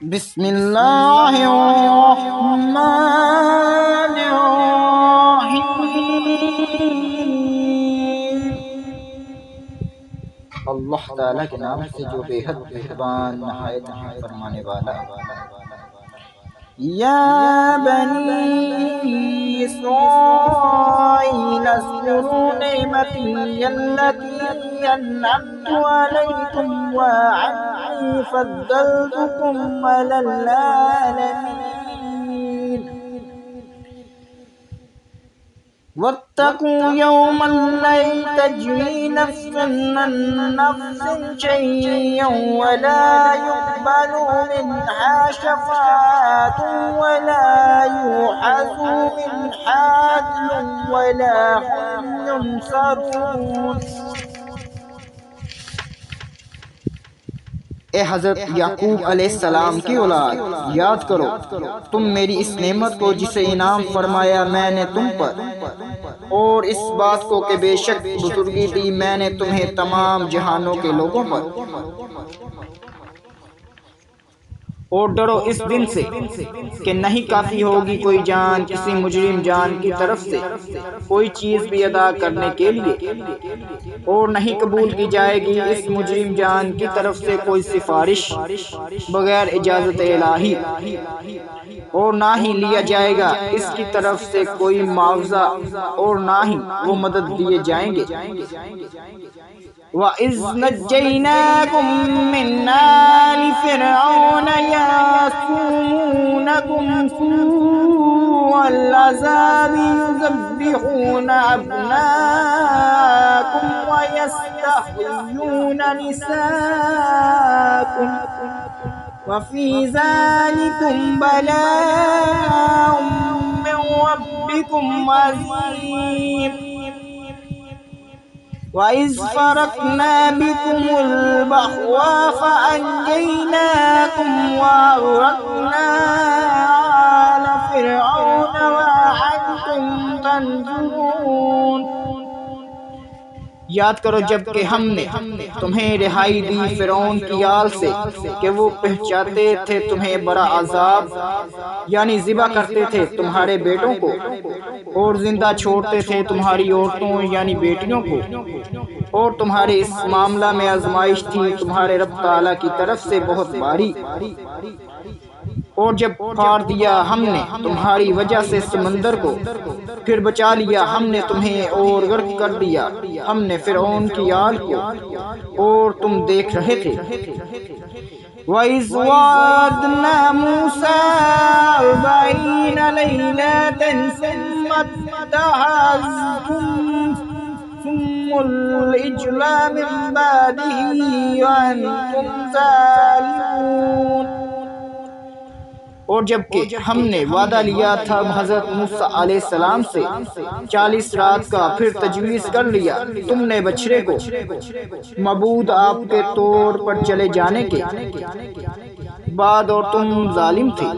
بسم اللہ الرحمن الرحیم۔ اللہ تعالیٰ کے نام سے جو بے حد مہربان نہایت رحم فرمانے والا۔ یا بنی اسرائیل اذکروا نعمتی التي انعمت علیکم وانی فضلتکم علی العالمین۔ واتقوا يوما لا تجزي نفس عن نفس شيئا ولا يقبل منها شفاعة ولا يؤخذ منها عدل ولا هم ينصرون۔ اے حضرت یعقوب علیہ السلام کی اولاد، یاد کرو تم میری اس نعمت کو جسے انعام فرمایا میں نے تم پر، اور اس بات کو کہ بے شک بزرگی دی میں نے تمہیں تمام جہانوں کے لوگوں پر۔ اور ڈرو اس دن سے کہ نہیں کافی ہوگی کوئی جان کسی مجرم جان کی طرف سے کوئی چیز بھی ادا کرنے کے لیے، اور نہیں قبول کی جائے گی اس مجرم جان کی طرف سے کوئی سفارش بغیر اجازت الہی، اور نہ ہی لیا جائے گا اس کی طرف سے کوئی معاوضہ، اور نہ ہی وہ مدد دیے جائیں گے۔ وَإِذْ نَجَّيْنَاكُمْ مِنْ آلِ فِرْعَوْنَ يَسُومُونَكُمْ سُوءَ الْعَذَابِ يُذَبِّحُونَ أَبْنَاءَكُمْ وَيَسْتَحْيُونَ نِسَاءَكُمْ وَفِي ذَلِكُمْ بَلَاءٌ مِّن رَّبِّكُمْ عَظِيمٌ۔ وَإِذْ فَرَقْنَا بِكُمُ الْبَحْرَ فَأَنجَيْنَاكُمْ وَأَغْرَقْنَا آلَ فِرْعَوْنَ وَأَنتُمْ تَنظُرُونَ۔ یاد کرو جب کہ ہم نے تمہیں رہائی دی فرعون کی آل سے کہ وہ پہنچاتے تھے تمہیں بڑا عذاب، یعنی ذبح کرتے تھے تمہارے بیٹوں کو، اور زندہ چھوڑتے تھے تمہاری عورتوں یعنی بیٹیوں کو، اور تمہارے اس معاملہ میں آزمائش تھی تمہارے رب تعالیٰ کی طرف سے بہت باری۔ اور جب پھاڑ دیا ہم نے تمہاری وجہ سے سمندر کو، پھر بچا لیا ہم نے تمہیں اور غرق کر دیا ہم نے فرعون کی آل کو، اور تم دیکھ رہے تھے۔ وَإِذْ وَعَدْنَا مُوسَىٰ 40 لَيْلَةً ثُمَّ اتَّخَذْتُمُ الْعِجْلَ مِن بَعْدِهِ وَأَنْتُمْ ظَالِمُونَ۔ اور جب کہ ہم نے وعدہ لیا تھا حضرت موسیٰ علیہ السلام سے 40 رات کا، پھر تجویز کر لیا تم نے بچھڑے کو معبود آپ کے طور پر چلے جانے کے بعد، اور تم ظالم تھے۔